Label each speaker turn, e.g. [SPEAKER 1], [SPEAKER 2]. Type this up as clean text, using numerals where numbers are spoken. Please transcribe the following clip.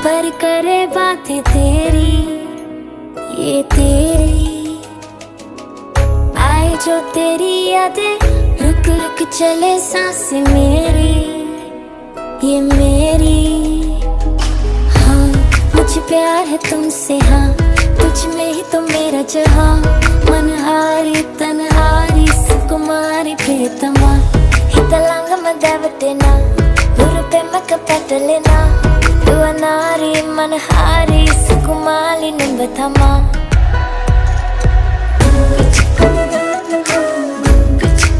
[SPEAKER 1] पर करे बातें तेरी, ये तेरी आए जो तेरी यादें, रुक रुक चले सांसें मेरी, ये मेरी। हाँ मुझे प्यार है तुमसे, हाँ तुझ में ही तो मेरा जहाँ, मनहारी तनहारी सुकुमारी प्रियतमा, हितलांग मदावतेना उरुपे मक पटलेना, दुआ नारी मनहारी सुकुमारी निंबथमा।